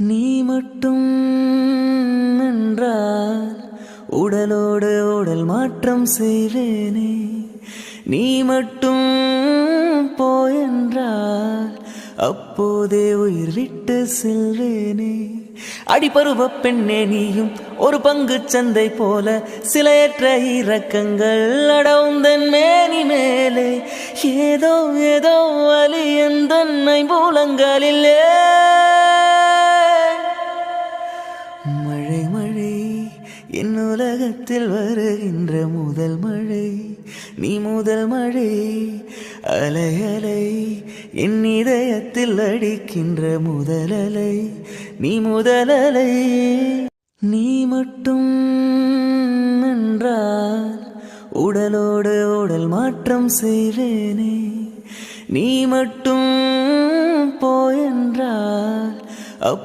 நீ மட்டும் என்றால் உடலோடு உடல் மாற்றம் செய்வேனே. நீ மட்டும் போயென்றால் அப்போதே உயிர் விட்டு செல்வேனே. அடிபருவ பெண்ணே நீயும் ஒரு பங்கு சந்தை போல சிலையற்ற இறக்கங்கள் அடவுந்தன் மேனி மேலே. ஏதோ ஏதோ வலி எந்தன்னை மூலங்களிலே. மழை மழை என் உலகத்தில் வருகின்ற முதல் மழை. நீ முதல் மழை. அலை அலை என் இதயத்தில் அடிக்கின்ற முதல் அலை. நீ முதல் அலை. நீ மட்டும் என்றால் உடலோடு உடல் மாற்றம் செய்வேனே. நீ மட்டும் போயென்றால்